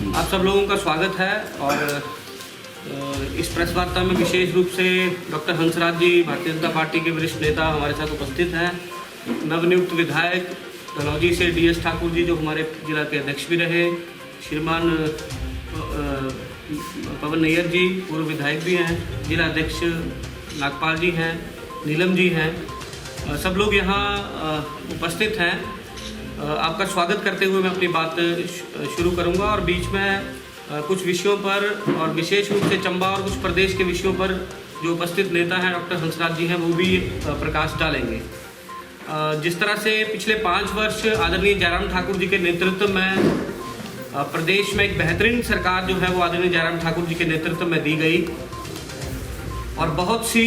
आप सब लोगों का स्वागत है। और इस प्रेस वार्ता में विशेष रूप से डॉक्टर हंसराज जी, भारतीय जनता पार्टी के वरिष्ठ नेता हमारे साथ उपस्थित हैं। नवनियुक्त विधायक धनौजी से DS ठाकुर जी, जो हमारे जिला के अध्यक्ष भी रहे, श्रीमान पवन नैयर जी, पूर्व विधायक भी हैं, जिला अध्यक्ष नागपाल जी हैं, नीलम जी हैं, सब लोग यहाँ उपस्थित हैं। आपका स्वागत करते हुए मैं अपनी बात शुरू करूंगा और बीच में कुछ विषयों पर और विशेष रूप से चंबा और कुछ प्रदेश के विषयों पर जो उपस्थित नेता हैं डॉक्टर हंसराज जी हैं, वो भी प्रकाश डालेंगे। जिस तरह से पिछले 5 वर्ष आदरणीय जयराम ठाकुर जी के नेतृत्व में प्रदेश में एक बेहतरीन सरकार जो है वो आदरणीय जयराम ठाकुर जी के नेतृत्व में दी गई और बहुत सी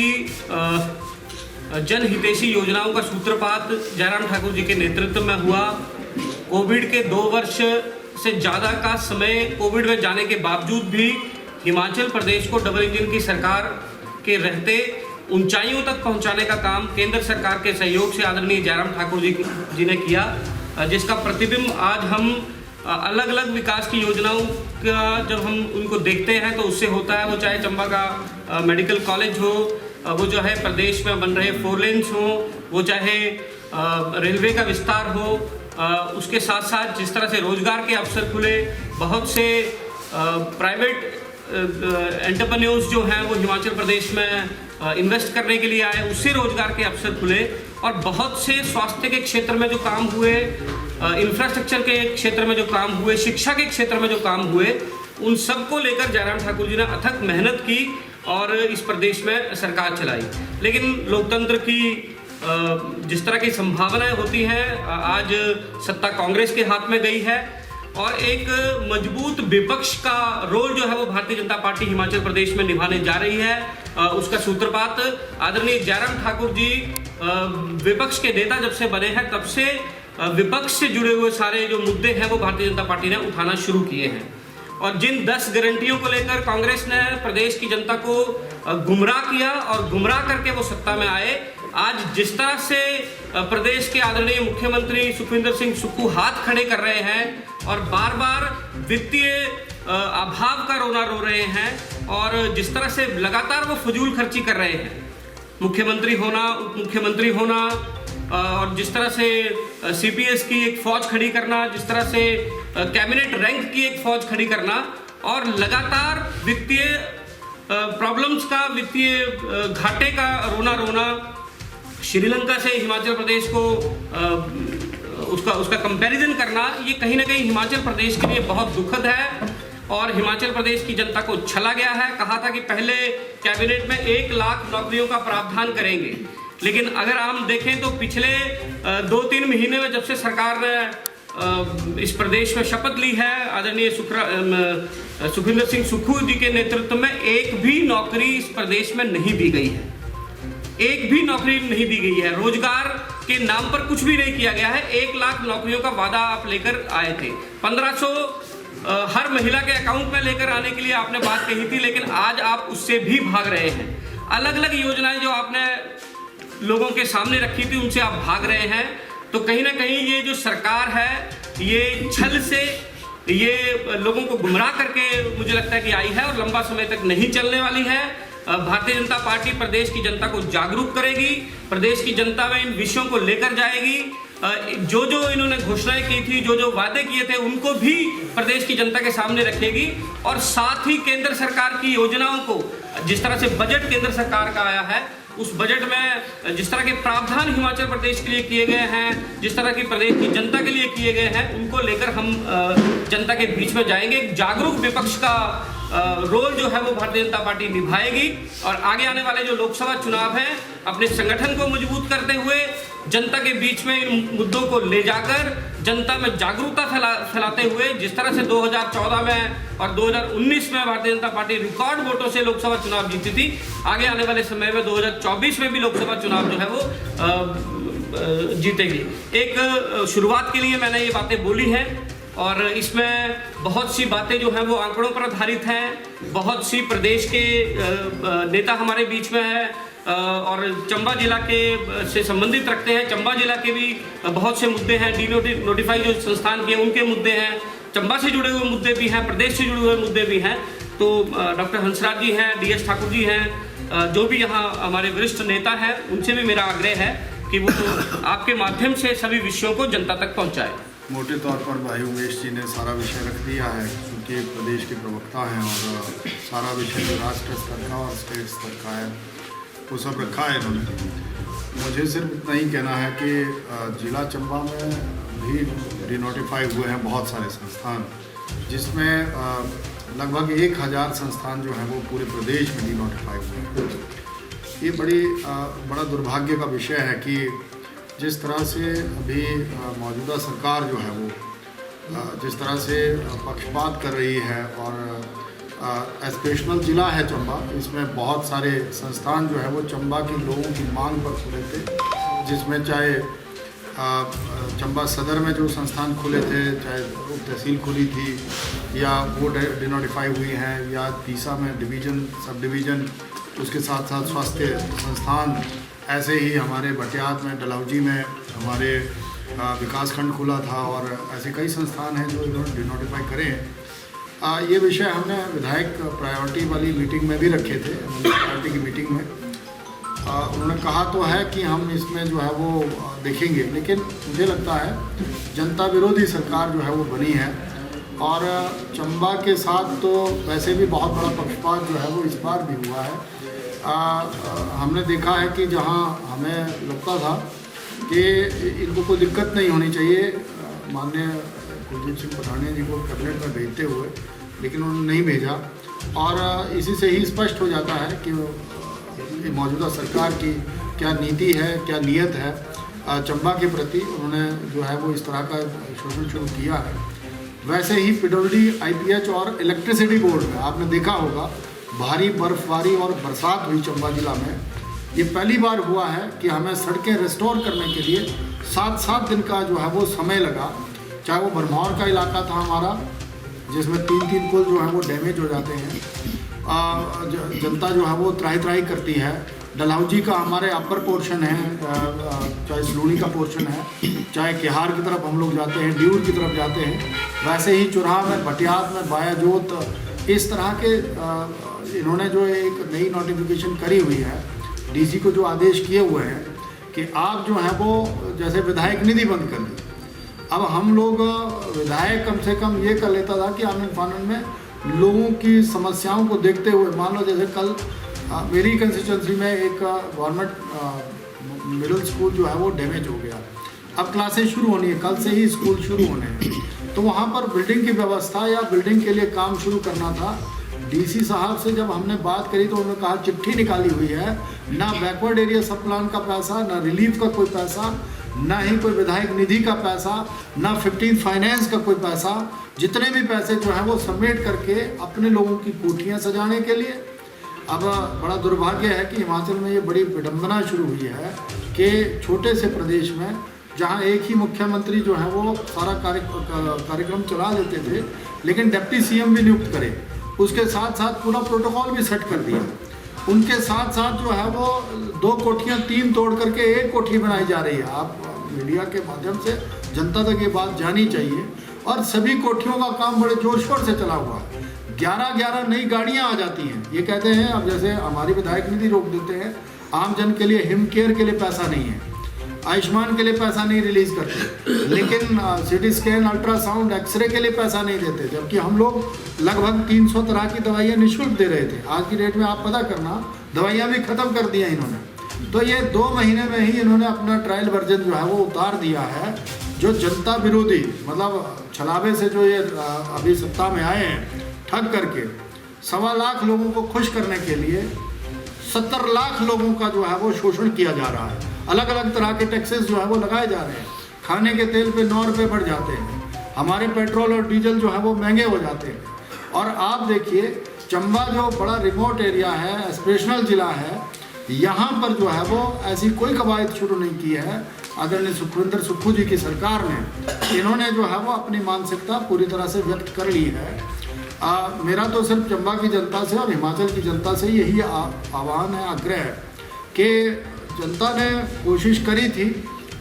जनहितैषी योजनाओं का सूत्रपात जयराम ठाकुर जी के नेतृत्व में हुआ। कोविड के 2 वर्ष से ज़्यादा का समय कोविड में जाने के बावजूद भी हिमाचल प्रदेश को डबल इंजन की सरकार के रहते ऊंचाइयों तक पहुंचाने का काम केंद्र सरकार के सहयोग से आदरणीय जयराम ठाकुर जी ने किया, जिसका प्रतिबिंब आज हम अलग अलग विकास की योजनाओं का जब हम उनको देखते हैं तो उससे होता है। वो चाहे चंबा का मेडिकल कॉलेज हो, वो जो है प्रदेश में बन रहे 4 लेन्स हो, वो चाहे रेलवे का विस्तार हो, उसके साथ साथ जिस तरह से रोजगार के अवसर खुले, बहुत से प्राइवेट एंटरप्रेन्योर्स जो हैं वो हिमाचल प्रदेश में इन्वेस्ट करने के लिए आए, उससे रोजगार के अवसर खुले और बहुत से स्वास्थ्य के क्षेत्र में जो काम हुए, इंफ्रास्ट्रक्चर के क्षेत्र में जो काम हुए, शिक्षा के क्षेत्र में जो काम हुए, उन सब को लेकर जयराम ठाकुर जी ने अथक मेहनत की और इस प्रदेश में सरकार चलाई। लेकिन लोकतंत्र की जिस तरह की संभावनाएं होती हैं, आज सत्ता कांग्रेस के हाथ में गई है और एक मजबूत विपक्ष का रोल जो है वो भारतीय जनता पार्टी हिमाचल प्रदेश में निभाने जा रही है। उसका सूत्रपात आदरणीय जयराम ठाकुर जी विपक्ष के नेता जब से बने हैं, तब से विपक्ष से जुड़े हुए सारे जो मुद्दे हैं वो भारतीय जनता पार्टी ने उठाना शुरू किए हैं। और जिन 10 गारंटियों को लेकर कांग्रेस ने प्रदेश की जनता को गुमराह किया और गुमराह करके वो सत्ता में आए, आज जिस तरह से प्रदेश के आदरणीय मुख्यमंत्री सुखविंदर सिंह सुक्खू हाथ खड़े कर रहे हैं और बार बार वित्तीय अभाव का रोना रो रहे हैं और जिस तरह से लगातार वो फजूल खर्ची कर रहे हैं, मुख्यमंत्री होना, उप मुख्यमंत्री होना, और जिस तरह से CPS की एक फौज खड़ी करना, जिस तरह से कैबिनेट रैंक की एक फौज खड़ी करना और लगातार वित्तीय प्रॉब्लम्स का, वित्तीय घाटे का रोना, श्रीलंका से हिमाचल प्रदेश को उसका कंपैरिजन करना, ये कहीं ना कहीं हिमाचल प्रदेश के लिए बहुत दुखद है और हिमाचल प्रदेश की जनता को छला गया है। कहा था कि पहले कैबिनेट में 1 लाख नौकरियों का प्रावधान करेंगे, लेकिन अगर हम देखें तो पिछले 2-3 महीने में जब से सरकार ने इस प्रदेश में शपथ ली है, आदरणीय सुखविंदर सिंह सुक्खू जी के नेतृत्व में, एक भी नौकरी इस प्रदेश में नहीं दी गई है, एक भी नौकरी नहीं दी गई है। रोजगार के नाम पर कुछ भी नहीं किया गया है। 1 लाख नौकरियों का वादा आप लेकर आए थे, 1500 हर महिला के अकाउंट में लेकर आने के लिए आपने बात कही थी, लेकिन आज आप उससे भी भाग रहे हैं। अलग अलग योजनाएं जो आपने लोगों के सामने रखी थी, उनसे आप भाग रहे हैं। तो कहीं ना कहीं ये जो सरकार है, ये छल से, ये लोगों को गुमराह करके मुझे लगता है कि आई है और लंबा समय तक नहीं चलने वाली है। भारतीय जनता पार्टी प्रदेश की जनता को जागरूक करेगी, प्रदेश की जनता में इन विषयों को लेकर जाएगी। जो जो इन्होंने घोषणाएं की थी, जो जो वादे किए थे, उनको भी प्रदेश की जनता के सामने रखेगी और साथ ही केंद्र सरकार की योजनाओं को, जिस तरह से बजट केंद्र सरकार का आया है, उस बजट में जिस तरह के प्रावधान हिमाचल प्रदेश के लिए किए गए हैं, जिस तरह की प्रदेश की जनता के लिए किए गए हैं, उनको लेकर हम जनता के बीच में जाएंगे। जागरूक विपक्ष का रोल जो है वो भारतीय जनता पार्टी निभाएगी और आगे आने वाले जो लोकसभा चुनाव हैं, अपने संगठन को मजबूत करते हुए जनता के बीच में इन मुद्दों को ले जाकर जनता में जागरूकता फैलाते हुए, जिस तरह से 2014 में और 2019 में भारतीय जनता पार्टी रिकॉर्ड वोटों से लोकसभा चुनाव जीती थी, आगे आने वाले समय में 2024 में भी लोकसभा चुनाव जो है वो जीतेगी। एक शुरुआत के लिए मैंने ये बातें बोली हैं और इसमें बहुत सी बातें जो हैं वो आंकड़ों पर आधारित हैं। बहुत सी प्रदेश के नेता हमारे बीच में हैं और चंबा जिला के से संबंधित रखते हैं। चंबा जिला के भी बहुत से मुद्दे हैं, डी नोटिफाई जो संस्थान के उनके मुद्दे हैं। चंबा से जुड़े हुए मुद्दे भी हैं, प्रदेश से जुड़े हुए मुद्दे भी हैं। तो डॉक्टर हंसराज जी हैं, DS ठाकुर जी हैं, जो भी यहाँ हमारे वरिष्ठ नेता हैं, उनसे भी मेरा आग्रह है कि वो आपके माध्यम से सभी विषयों को जनता तक पहुँचाए। मोटे तौर पर भाई उमेश जी ने सारा विषय रख दिया है, क्योंकि प्रदेश के प्रवक्ता हैं और सारा विषय जो राष्ट्र स्तर का और स्टेट स्तर का है वो सब रखा है इन्होंने। मुझे सिर्फ इतना ही कहना है कि जिला चंबा में भी डिनोटिफाई हुए हैं बहुत सारे संस्थान, जिसमें लगभग 1000 संस्थान जो हैं वो पूरे प्रदेश में डिनोटिफाई हुए हैं। ये बड़ा दुर्भाग्य का विषय है कि जिस तरह से अभी मौजूदा सरकार जो है वो जिस तरह से पक्षपात कर रही है, और एस्पिरेशनल ज़िला है चंबा, इसमें बहुत सारे संस्थान जो है वो चंबा के लोगों की मांग पर खुले थे, जिसमें चाहे चंबा सदर में जो संस्थान खुले थे, चाहे उप तहसील खुली थी या वो डिनोटिफाई हुई हैं, या तीसा में डिवीज़न, सब डिवीज़न, उसके साथ साथ स्वास्थ्य संस्थान, ऐसे ही हमारे भटियात में, डलहौजी में हमारे विकास खंड खुला था, और ऐसे कई संस्थान हैं जो इन्होंने डिनोटिफाई करे हैं। ये विषय हमने विधायक प्रायोरिटी वाली मीटिंग में भी रखे थे, प्रायोरिटी की मीटिंग में उन्होंने कहा तो है कि हम इसमें जो है वो देखेंगे, लेकिन मुझे लगता है जनता विरोधी सरकार जो है वो बनी है, और चंबा के साथ तो वैसे भी बहुत बड़ा पक्षपात जो है वो इस बार भी हुआ है। हमने देखा है कि जहां हमें लगता था कि इनको कोई दिक्कत नहीं होनी चाहिए, माननीय कुलदीप सिंह पठानिया जी को कैबिनेट में भेजते हुए, लेकिन उन्होंने नहीं भेजा, और इसी से ही स्पष्ट हो जाता है कि मौजूदा सरकार की क्या नीति है, क्या नीयत है चंबा के प्रति। उन्होंने जो है वो इस तरह का शोषण शुरू किया है। वैसे ही PWD, IPH और इलेक्ट्रिसिटी बोर्ड में आपने देखा होगा भारी बर्फबारी और बरसात हुई चंबा जिला में। ये पहली बार हुआ है कि हमें सड़कें रिस्टोर करने के लिए 7-7 दिन का जो है वो समय लगा। चाहे वो भरमौर का इलाका था हमारा, जिसमें 3-3 पुल जो है वो डैमेज हो जाते हैं, जनता जो है वो त्राही करती है। डलहौजी का हमारे अपर पोर्शन है, चाहे सलूनी का पोर्शन है, चाहे केहार की तरफ हम लोग जाते हैं, ड्यूर की तरफ जाते हैं, वैसे ही चुराह में, भटियात में, बायाजोत, इस तरह के इन्होंने जो एक नई नोटिफिकेशन करी हुई है, DC को जो आदेश किए हुए हैं कि आप जो है वो जैसे विधायक निधि बंद कर दी। अब हम लोग विधायक कम से कम ये कर लेता था कि आनन फानन में लोगों की समस्याओं को देखते हुए, मान लो जैसे कल मेरी कंस्टिट्यूंसी में एक गवर्नमेंट मिडिल स्कूल जो है वो डैमेज हो गया। अब क्लासेस शुरू होनी है, कल से ही स्कूल शुरू होने हैं, तो वहाँ पर बिल्डिंग की व्यवस्था या बिल्डिंग के लिए काम शुरू करना था। DC साहब से जब हमने बात करी तो उन्होंने कहा चिट्ठी निकाली हुई है, ना बैकवर्ड एरिया सब प्लान का पैसा, ना रिलीफ का कोई पैसा, ना ही कोई विधायक निधि का पैसा, ना 15 फाइनेंस का कोई पैसा। जितने भी पैसे जो हैं वो सबमिट करके अपने लोगों की कोठियाँ सजाने के लिए। अब बड़ा दुर्भाग्य है कि हिमाचल में ये बड़ी विडंबना शुरू हुई है कि छोटे से प्रदेश में, जहां एक ही मुख्यमंत्री जो है वो सारा कार्यक्रम चला देते थे, लेकिन डिप्टी CM भी नियुक्त करे, उसके साथ साथ पूरा प्रोटोकॉल भी सेट कर दिया। उनके साथ साथ जो है वो 2 कोठियाँ 3 तोड़ करके 1 कोठी बनाई जा रही है। आप मीडिया के माध्यम से जनता तक ये बात जानी चाहिए, और सभी कोठियों का काम बड़े जोर शोर से चला हुआ है। 11 नई गाड़ियाँ आ जाती हैं। ये कहते हैं, अब जैसे हमारी विधायक निधि रोक देते हैं, आम जन के लिए हिम केयर के लिए पैसा नहीं है, आयुष्मान के लिए पैसा नहीं रिलीज करते, लेकिन CT स्कैन, अल्ट्रासाउंड, एक्सरे के लिए पैसा नहीं देते, जबकि हम लोग लगभग 300 तरह की दवाइयाँ निःशुल्क दे रहे थे। आज की डेट में आप पता करना, दवाइयाँ भी ख़त्म कर दिया इन्होंने। तो ये 2 महीने में ही इन्होंने अपना ट्रायल वर्जन जो है वो उतार दिया है, जो जनता विरोधी, मतलब छलावे से जो ये अभी सत्ता में आए हैं, ठग करके 1.25 लाख लोगों को खुश करने के लिए 70 लाख लोगों का जो है वो शोषण किया जा रहा है। अलग अलग तरह के टैक्सेस जो है वो लगाए जा रहे हैं। खाने के तेल पे 9 रुपये बढ़ जाते हैं, हमारे पेट्रोल और डीजल जो है वो महंगे हो जाते हैं। और आप देखिए, चंबा जो बड़ा रिमोट एरिया है, एस्पिरेशनल ज़िला है, यहाँ पर जो है वो ऐसी कोई कवायद शुरू नहीं की है। आदरणीय सुखविंदर सुक्खू जी की सरकार ने, इन्होंने जो है वो अपनी मानसिकता पूरी तरह से व्यक्त कर ली है। मेरा तो सिर्फ चंबा की जनता से और हिमाचल की जनता से यही आह्वान है, आग्रह है कि जनता ने कोशिश करी थी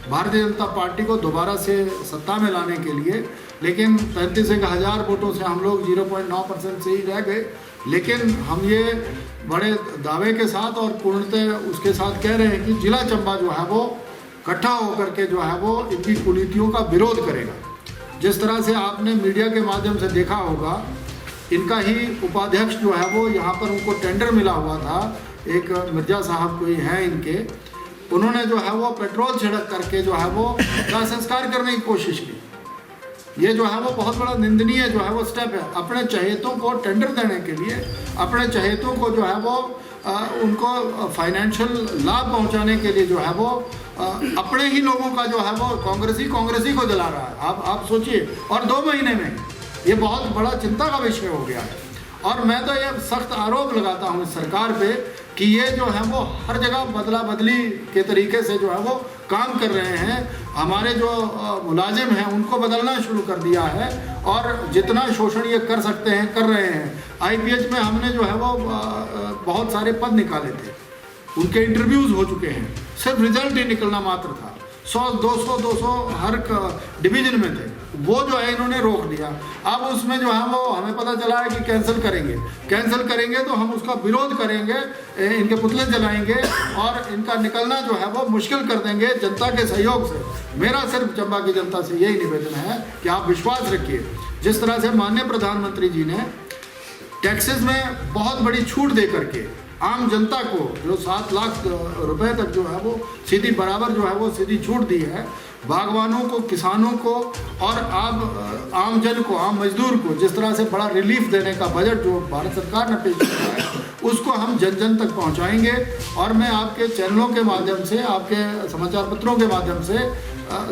भारतीय जनता पार्टी को दोबारा से सत्ता में लाने के लिए, लेकिन 35,000 वोटों से हम लोग 0.9% से ही रह गए। लेकिन हम ये बड़े दावे के साथ और पूर्णतः उसके साथ कह रहे हैं कि जिला चंबा जो है वो इकट्ठा होकर के जो है वो इनकी कुनीतियों का विरोध करेगा। जिस तरह से आपने मीडिया के माध्यम से देखा होगा, इनका ही उपाध्यक्ष जो है वो यहाँ पर उनको टेंडर मिला हुआ था, एक मिर्जा साहब कोई हैं इनके, उन्होंने जो है वो पेट्रोल छिड़क करके जो है वो दाह संस्कार करने की कोशिश की। ये जो है वो बहुत बड़ा निंदनीय जो है वो स्टेप है। अपने चहेतों को टेंडर देने के लिए, अपने चहेतों को जो है वो उनको फाइनेंशियल लाभ पहुंचाने के लिए जो है वो अपने ही लोगों का जो है वो कांग्रेसी को जला रहा है। आप सोचिए, और 2 महीने में ये बहुत बड़ा चिंता का विषय हो गया है। और मैं तो ये सख्त आरोप लगाता हूँ इस सरकार पे कि ये जो है वो हर जगह बदला बदली के तरीके से जो है वो काम कर रहे हैं। हमारे जो मुलाजिम हैं उनको बदलना शुरू कर दिया है और जितना शोषण ये कर सकते हैं कर रहे हैं। IPH में हमने जो है वो बहुत सारे पद निकाले थे, उनके इंटरव्यूज़ हो चुके हैं, सिर्फ रिजल्ट ही निकलना मात्र था। 100-200 हर डिवीजन में थे, वो जो है इन्होंने रोक दिया। अब उसमें जो है वो हमें पता चला है कि कैंसिल करेंगे तो हम उसका विरोध करेंगे, इनके पुतले जलाएंगे और इनका निकलना जो है वो मुश्किल कर देंगे जनता के सहयोग से। मेरा सिर्फ चंबा की जनता से यही निवेदन है कि आप विश्वास रखिए। जिस तरह से माननीय प्रधानमंत्री जी ने टैक्सेस में बहुत बड़ी छूट दे करके आम जनता को जो 7 लाख रुपए तक जो है वो सीधी बराबर जो है वो सीधी छूट दी है, बागवानों को, किसानों को और आम जन को, आम मजदूर को जिस तरह से बड़ा रिलीफ देने का बजट जो भारत सरकार ने पेश किया है, उसको हम जन जन तक पहुंचाएंगे। और मैं आपके चैनलों के माध्यम से, आपके समाचार पत्रों के माध्यम से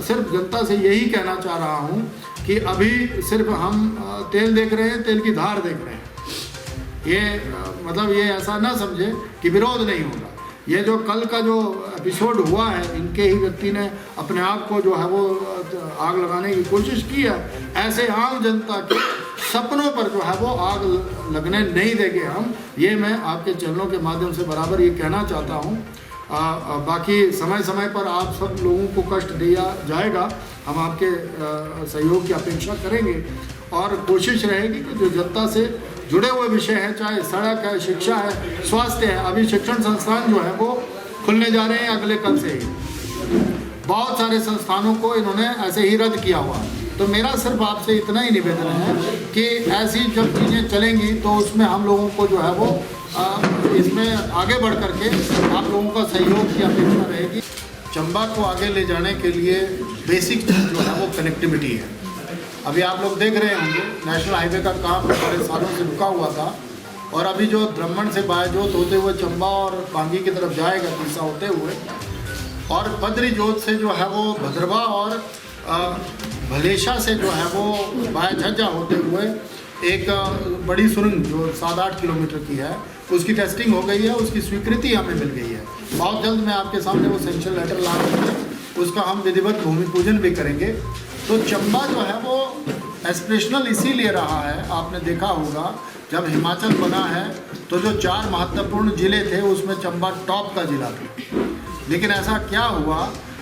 सिर्फ जनता से यही कहना चाह रहा हूं कि अभी सिर्फ हम तेल देख रहे हैं, तेल की धार देख रहे हैं। ये मतलब ये ऐसा ना समझे कि विरोध नहीं होगा। ये जो कल का जो एपिसोड हुआ है, इनके ही व्यक्ति ने अपने आप को जो है वो आग लगाने की कोशिश की है, ऐसे आम जनता के सपनों पर जो है वो आग लगने नहीं देंगे हम। ये मैं आपके चैनलों के माध्यम से बराबर ये कहना चाहता हूँ। बाकी समय समय पर आप सब लोगों को कष्ट दिया जाएगा, हम आपके सहयोग की अपेक्षा करेंगे और कोशिश रहेगी कि जो जनता से जुड़े हुए विषय हैं, चाहे सड़क है, शिक्षा है, स्वास्थ्य है। अभी शिक्षण संस्थान जो है वो खुलने जा रहे हैं अगले कल से ही। बहुत सारे संस्थानों को इन्होंने ऐसे ही रद्द किया हुआ। तो मेरा सिर्फ आपसे इतना ही निवेदन है कि ऐसी जब चीज़ें चलेंगी तो उसमें हम लोगों को जो है वो इसमें आगे बढ़ करके आप लोगों का सहयोग की अपेक्षा रहेगी। चंबा को आगे ले जाने के लिए बेसिक चीज़ जो है वो कनेक्टिविटी है। अभी आप लोग देख रहे होंगे नेशनल हाईवे का काम बड़े सालों से रुका हुआ था और अभी जो ब्रह्मण से बायजोत होते हुए चंबा और पांगी की तरफ जाएगा तीसा होते हुए, और बद्री जोत से जो है वो भद्रवा और भलेशा से जो है वो बाया झज्जा होते हुए एक बड़ी सुरंग जो 7-8 किलोमीटर की है, उसकी टेस्टिंग हो गई है, उसकी स्वीकृति हमें मिल गई है। बहुत जल्द मैं आपके सामने वो सेंक्शन लेटर ला करके उसका हम विधिवत भूमि पूजन भी करेंगे। तो चंबा जो है वो एस्पिरेशनल इसीलिए रहा है, आपने देखा होगा जब हिमाचल बना है तो जो 4 महत्वपूर्ण ज़िले थे उसमें चंबा टॉप का ज़िला था। लेकिन ऐसा क्या हुआ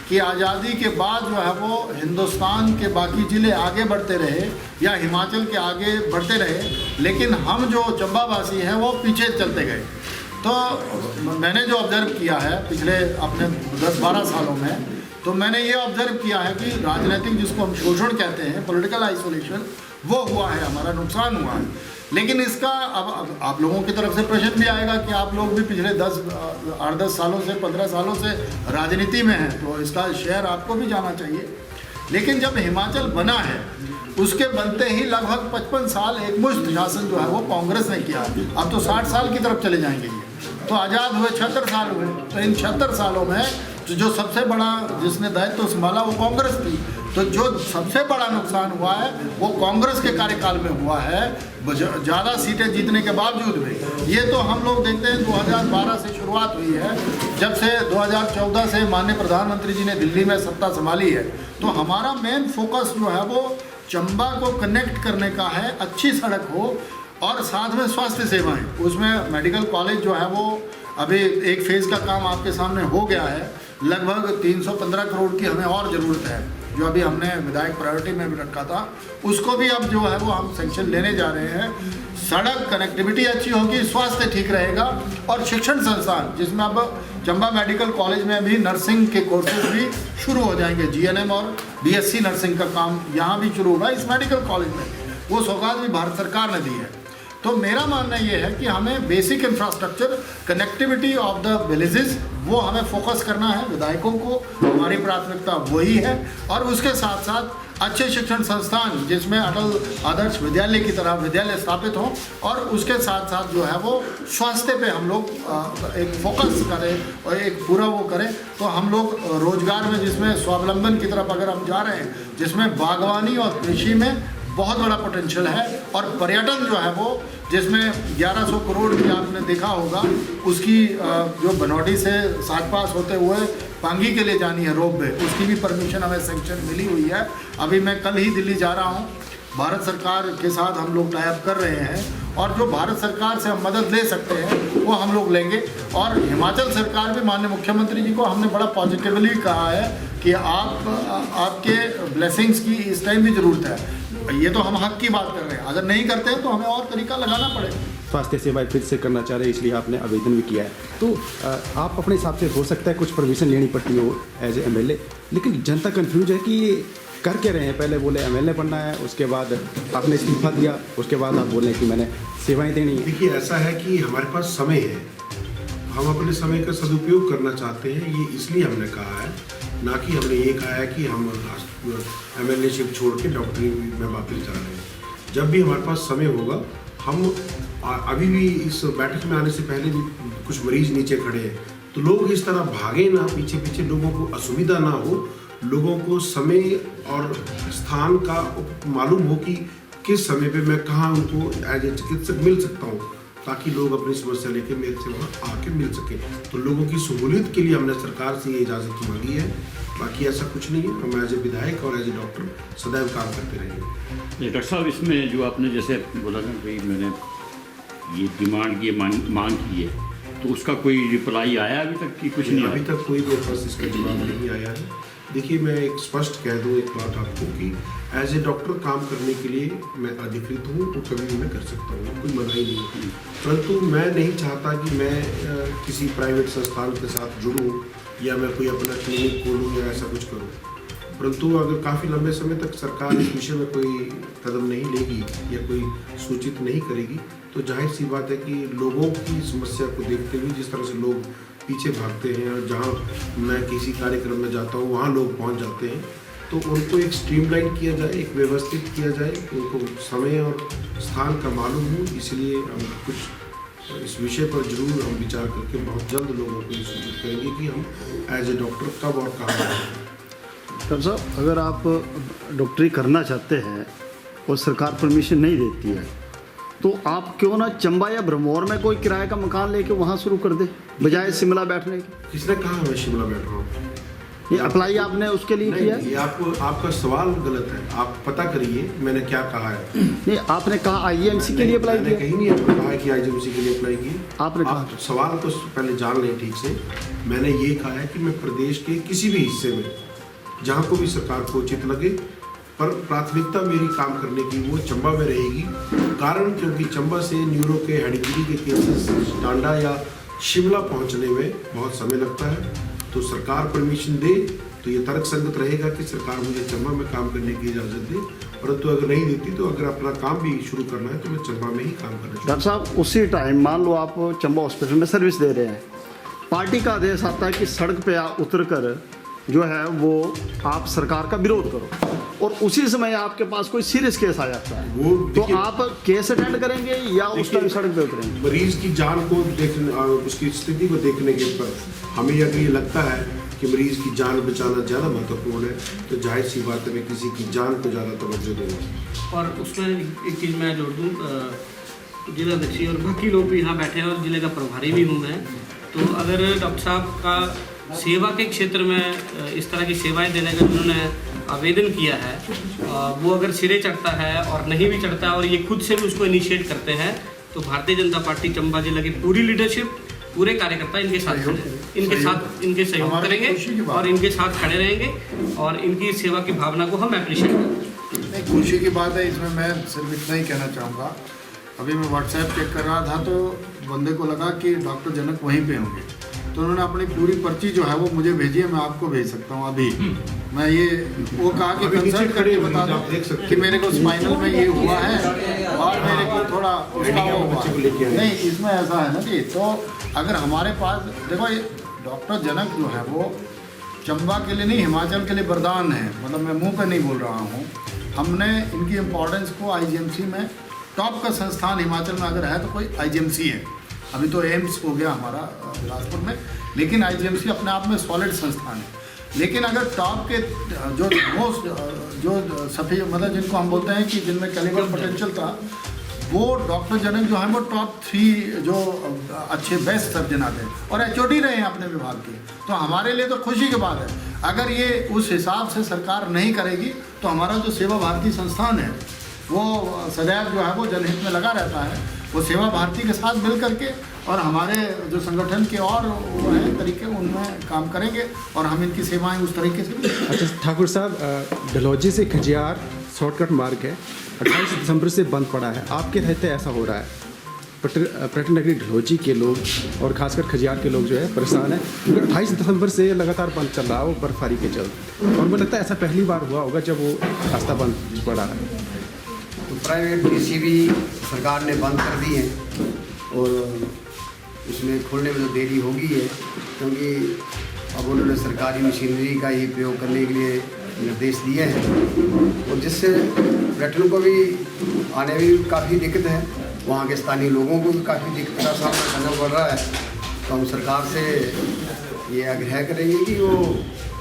कि आज़ादी के बाद जो है वो हिंदुस्तान के बाकी ज़िले आगे बढ़ते रहे या हिमाचल के आगे बढ़ते रहे, लेकिन हम जो चंबावासी हैं वो पीछे चलते गए। तो मैंने जो ऑब्ज़र्व किया है पिछले अपने 10-12 सालों में, तो मैंने ये ऑब्ज़र्व किया है कि राजनीतिक जिसको हम शोषण कहते हैं, पॉलिटिकल आइसोलेशन, वो हुआ है, हमारा नुकसान हुआ है। लेकिन इसका अब आप लोगों की तरफ से प्रश्न भी आएगा कि आप लोग भी पिछले 8-10 सालों से 15 सालों से राजनीति में हैं, तो इसका शेयर आपको भी जाना चाहिए। लेकिन जब हिमाचल बना है उसके बनते ही लगभग 55 साल एक मुश्त शासन जो है वो कांग्रेस ने किया। अब तो 60 साल की तरफ चले जाएंगे ये। तो आज़ाद हुए 76 साल हुए। तो इन 76 सालों में जो सबसे बड़ा जिसने दायित्व संभाला वो कांग्रेस थी। तो जो सबसे बड़ा नुकसान हुआ है वो कांग्रेस के कार्यकाल में हुआ है, ज़्यादा सीटें जीतने के बावजूद भी। ये तो हम लोग देखते हैं 2012 से शुरुआत हुई है, जब से 2014 से माननीय प्रधानमंत्री जी ने दिल्ली में सत्ता संभाली है। तो हमारा मेन फोकस जो है वो चंबा को कनेक्ट करने का है, अच्छी सड़क हो और साथ में स्वास्थ्य सेवाएं। उसमें मेडिकल कॉलेज जो है वो अभी एक फेज़ का काम आपके सामने हो गया है, लगभग 315 करोड़ की हमें और ज़रूरत है। जो अभी हमने विधायक प्रायोरिटी में भी रखा था, उसको भी अब जो है वो हम सेंक्शन लेने जा रहे हैं। सड़क कनेक्टिविटी अच्छी होगी, स्वास्थ्य ठीक रहेगा और शिक्षण संस्थान जिसमें अब चंबा मेडिकल कॉलेज में भी नर्सिंग के कोर्सेज भी शुरू हो जाएंगे। जीएनएम और बीएससी नर्सिंग का काम यहाँ भी शुरू होगा इस मेडिकल कॉलेज में। वो सौगात भी भारत सरकार ने दी है। तो मेरा मानना ये है कि हमें basic infrastructure, connectivity of the villages, वो हमें फोकस करना है। विधायकों को हमारी प्राथमिकता वही है और उसके साथ साथ अच्छे शिक्षण संस्थान जिसमें अटल आदर्श विद्यालय की तरह विद्यालय स्थापित हों और उसके साथ साथ जो है वो स्वास्थ्य पे हम लोग एक फोकस करें और एक पूरा वो करें। तो हम लोग रोजगार में जिसमें स्वावलंबन की तरफ अगर हम जा रहे हैं, जिसमें बागवानी और कृषि में बहुत बड़ा पोटेंशियल है और पर्यटन जो है वो जिसमें 1100 करोड़ की आपने देखा होगा, उसकी जो बनौटी से सात पास होते हुए पांगी के लिए जानी है रोप वे, उसकी भी परमिशन हमें सेंक्शन मिली हुई है। अभी मैं कल ही दिल्ली जा रहा हूँ, भारत सरकार के साथ हम लोग टाई अप कर रहे हैं और जो भारत सरकार से हम मदद ले सकते हैं वो हम लोग लेंगे। और हिमाचल सरकार भी माननीय मुख्यमंत्री जी को हमने बड़ा पॉजिटिवली कहा है कि आपके ब्लेसिंग्स की इस टाइम भी ज़रूरत है। ये तो हम हक की बात कर रहे हैं, अगर नहीं करते हैं तो हमें और तरीका लगाना पड़ेगा। स्वास्थ्य सेवाएं फिर से करना चाह रहे हैं, इसलिए आपने आवेदन भी किया है। तो आप अपने हिसाब से हो सकता है कुछ परमिशन लेनी पड़ती हो एज ए एमएलए, लेकिन जनता कंफ्यूज है कि ये कर क्या रहे हैं। पहले बोले एमएलए बनना है, उसके बाद आपने इस्तीफा दिया, उसके बाद आप बोले कि मैंने सेवाएं देनी है। देखिए, ऐसा है कि हमारे पास समय है, हम अपने समय का सदुपयोग करना चाहते हैं। ये इसलिए हमने कहा है, ना कि हमने ये कहा है कि हम एमएलएशिप छोड़ के डॉक्टरी में वापस जा रहे हैं। जब भी हमारे पास समय होगा, हम अभी भी इस बैठक में आने से पहले भी कुछ मरीज नीचे खड़े हैं, तो लोग इस तरह भागे ना, पीछे पीछे लोगों को असुविधा ना हो, लोगों को समय और स्थान का मालूम हो कि किस समय पे मैं कहाँ उनको एज ए चिकित्सक मिल सकता हूँ, ताकि लोग अपनी समस्या लेके मेरे से वहाँ आके मिल सके। तो लोगों की सहूलियत के लिए हमने सरकार से ये इजाज़त मांगी है, बाकी ऐसा कुछ नहीं है। हम एज ए विधायक और एज ए डॉक्टर सदैव काम करते रहेंगे। डॉक्टर साहब, इसमें जो आपने जैसे बोला ना भाई मैंने ये डिमांड की मांग की है, तो उसका कोई रिप्लाई आया अभी तक कि कुछ नहीं? अभी तक कोई मेरे पास इसका जवाब नहीं आया है। देखिए, मैं एक स्पष्ट कह दूँ एक बात आपको कि एज ए डॉक्टर काम करने के लिए मैं अधिकृत हूँ, तो कभी भी मैं कर सकता हूँ, कोई मना ही नहीं है। परंतु मैं नहीं चाहता कि मैं किसी प्राइवेट संस्थान के साथ जुड़ूँ या मैं कोई अपना क्लिनिक खोलूँ या ऐसा कुछ करूँ। परंतु अगर काफ़ी लंबे समय तक सरकार इस विषय में कोई कदम नहीं लेगी या कोई सूचित नहीं करेगी, तो जाहिर सी बात है कि लोगों की समस्या को देखते हुए जिस तरह से लोग पीछे भागते हैं और जहाँ मैं किसी कार्यक्रम में जाता हूँ वहाँ लोग पहुँच जाते हैं, तो उनको एक स्ट्रीमलाइन किया जाए, एक व्यवस्थित किया जाए, उनको समय और स्थान का मालूम हो। इसलिए हम कुछ इस विषय पर जरूर हम विचार करके बहुत जल्द लोगों को ये सूचित करेंगे कि हम एज ए डॉक्टर कब और कहाँ जाएंगे। डॉक्टर साहब, अगर आप डॉक्टरी करना चाहते हैं और सरकार परमिशन नहीं देती है, तो आप क्यों ना चंबा या ब्रह्मौर में कोई किराए का मकान लेके वहाँ शुरू कर दे, बजाय शिमला बैठने के? किसने कहा मैं शिमला बैठ रहा हूँ? ये अप्लाई आपने उसके लिए किया है? ये आपका सवाल गलत है, आप पता करिए मैंने क्या कहा है। नहीं, आपने कहा आईजीएमसी के लिए अप्लाई किया? कहीं नहीं आपने कहा कि आईजीएमसी के लिए अप्लाई किया। आपने कहा सवाल को पहले जान लें ठीक से। मैंने ये कहा है कि मैं प्रदेश के किसी भी हिस्से में जहाँ को भी सरकार को उचित लगे, पर प्राथमिकता मेरी काम करने की वो चंबा में रहेगी। कारण क्योंकि चंबा से न्यूरो के हेडिगिरी के केसेस टांडा या शिमला पहुँचने में बहुत समय लगता है। तो सरकार परमिशन दे तो ये तर्क संगत रहेगा कि सरकार मुझे चंबा में काम करने की इजाज़त दे, परंतु अगर नहीं देती तो अगर अपना काम भी शुरू करना है तो मैं चंबा में ही काम करना चाहूँगा। डॉक्टर साहब, उसी टाइम मान लो आप चंबा हॉस्पिटल में सर्विस दे रहे हैं, पार्टी का आदेश आता है कि सड़क पे उतर कर जो है वो आप सरकार का विरोध करो, और उसी समय आपके पास कोई सीरियस केस आ जाता है, तो आप केस अटेंड करेंगे या उस टाइम सड़क पे उतरेंगे? मरीज की जान को देखने, उसकी स्थिति को देखने के पर हमें अगर ये लगता है कि मरीज की जान बचाना ज़्यादा महत्वपूर्ण है, तो जाहिर सी बात है मैं किसी की जान को ज़्यादा तवज्जो दूँगा। और उसमें एक चीज़ मैं जोड़ दूँ, जिलाध्यक्ष और बाकी लोग भी यहाँ बैठे हैं और जिले का प्रभारी भी हूँ मैं। तो अगर डॉक्टर साहब का सेवा के क्षेत्र में इस तरह की सेवाएं देने का जिन्होंने आवेदन किया है, वो अगर सिरे चढ़ता है और नहीं भी चढ़ता है और ये खुद से भी उसको इनिशिएट करते हैं, तो भारतीय जनता पार्टी चंबा जिला की पूरी लीडरशिप पूरे कार्यकर्ता इनके साथ सहयोग- खड़े इनके सहयोग- साथ इनके सहयोग हमारी करेंगे खुशी की बात और इनके साथ खड़े रहेंगे और इनकी सेवा की भावना को हम अप्रिशिएट करेंगे। नहीं, खुशी की बात है, इसमें मैं सिर्फ इतना ही कहना चाहूँगा। अभी मैं व्हाट्सएप चेक कर रहा था तो बंदे को लगा कि डॉक्टर जनक वहीं पे होंगे, तो उन्होंने अपनी पूरी पर्ची जो है वो मुझे भेजी है, मैं आपको भेज सकता हूँ अभी। मैं ये वो कहा कि अभी नीचे कंसल्ट खड़े करके हुए बता हैं, आप देख दो सकते कि हैं। मेरे को स्पाइनल में ये हुआ है और मेरे को थोड़ा उसका वो बच्चे को लेके हुआ। आए। नहीं, इसमें ऐसा है ना कि तो अगर हमारे पास देखो ये डॉक्टर जनक जो है वो चंबा के लिए नहीं, हिमाचल के लिए वरदान है। मतलब मैं मुंह पे नहीं बोल रहा हूँ, हमने इनकी इम्पोर्टेंस को आईजीएमसी में टॉप का संस्थान हिमाचल में अगर है तो कोई आईजीएमसी है। अभी तो एम्स हो गया हमारा बिलासपुर में, लेकिन आईजीएमसी अपने आप में सॉलिड संस्थान है। लेकिन अगर टॉप के जो मोस्ट जो सफी मतलब जिनको हम बोलते हैं कि जिनमें कैलिबर पोटेंशियल था, वो डॉक्टर जनक जो है वो टॉप 3 जो अच्छे बेस्ट सर्जन आते हैं और एचओडी रहे हैं अपने विभाग के। तो हमारे लिए तो खुशी की बात है। अगर ये उस हिसाब से सरकार नहीं करेगी तो हमारा जो सेवा भारती संस्थान है वो सदैव जो है वो जनहित में लगा रहता है। वो सेवा भारती के साथ मिल करके और हमारे जो संगठन के और वो हैं तरीके उनमें काम करेंगे और हम इनकी सेवाएं उस तरीके से भी अच्छा ठाकुर साहब, डलहौजी से खजियार शॉर्टकट मार्ग है, 28 दिसंबर से बंद पड़ा है। आपके रहते ऐसा हो रहा है, पर्यटन नगरी डलहौजी के लोग और खासकर खजियार के लोग जो है परेशान है, क्योंकि 28 दिसंबर से लगातार बंद चल रहा है वो बर्फबारी के चलते। और मुझे लगता है ऐसा पहली बार हुआ होगा जब वो रास्ता बंद पड़ा है। तो प्राइवेट डीसीबी सरकार ने बंद कर दी है और उसमें खोलने में तो देरी होगी है, क्योंकि अब उन्होंने सरकारी मशीनरी का ही प्रयोग करने के लिए निर्देश दिए हैं और जिससे पर्यटन को भी आने में भी काफ़ी दिक्कत है, वहाँ के स्थानीय लोगों को भी काफ़ी दिक्कत का सामना करना पड़ रहा है। तो हम सरकार से ये आग्रह करेंगे कि वो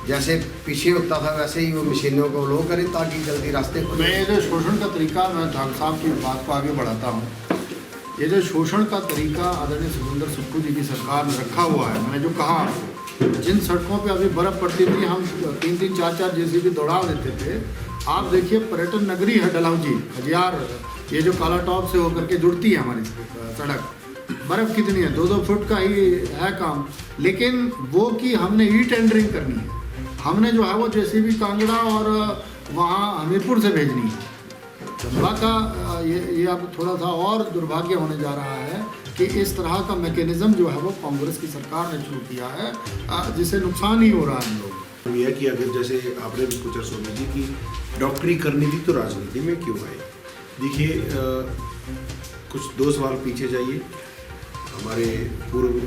जैसे पीछे होता था वैसे ही वो मशीनों को लो करें ताकि जल्दी रास्ते खुले। मैं ये जो शोषण का तरीका, मैं ठाकुर साहब की बात को आगे बढ़ाता हूँ। ये जो शोषण का तरीका आदरणीय सुखविंदर सुक्खू जी की सरकार ने रखा हुआ है, मैंने जो कहा आपको, जिन सड़कों पे अभी बर्फ़ पड़ती थी हम 3-3 4-4 जेसीबी दौड़ा देते थे। आप देखिए पर्यटन नगरी है डलहौजी खजियार, ये जो काला टॉप से होकर के जुड़ती है हमारी सड़क, बर्फ़ कितनी है, 2-2 फुट का ही है काम। लेकिन वो कि हमने ई टेंडरिंग करनी है, हमने जो है वो जेसीबी कांगड़ा और वहाँ हमीरपुर से भेजनी है। चंबा का ये अब थोड़ा सा और दुर्भाग्य होने जा रहा है कि इस तरह का मैकेनिज्म जो है वो कांग्रेस की सरकार ने शुरू किया है, जिससे नुकसान ही हो रहा है हम लोग। यह कि अगर जैसे आपने भी पूछा सोनी जी की डॉक्टरी करनी थी तो राजनीति में क्यों आए। देखिए कुछ 2 सवाल पीछे जाइए, हमारे पूर्व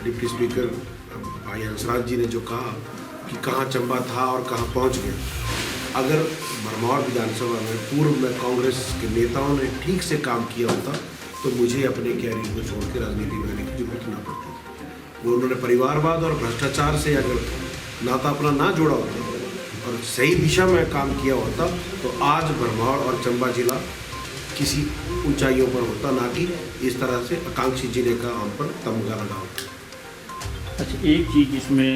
डिप्टी स्पीकर भाई हंसराज जी ने जो कहा कि कहाँ चंबा था और कहाँ पहुँच गया। अगर भरमौर विधानसभा में पूर्व में कांग्रेस के नेताओं ने ठीक से काम किया होता तो मुझे अपने कैरियर को छोड़ के राजनीति में आने की जरूरत ना पड़ती। वो उन्होंने परिवारवाद और भ्रष्टाचार से अगर नाता अपना ना जोड़ा होता और सही दिशा में काम किया होता तो आज भरमौर और चंबा जिला किसी ऊंचाइयों पर होता, ना कि इस तरह से आकांक्षी जिले का हम पर तमगा लगा होता। अच्छा, एक चीज़ इसमें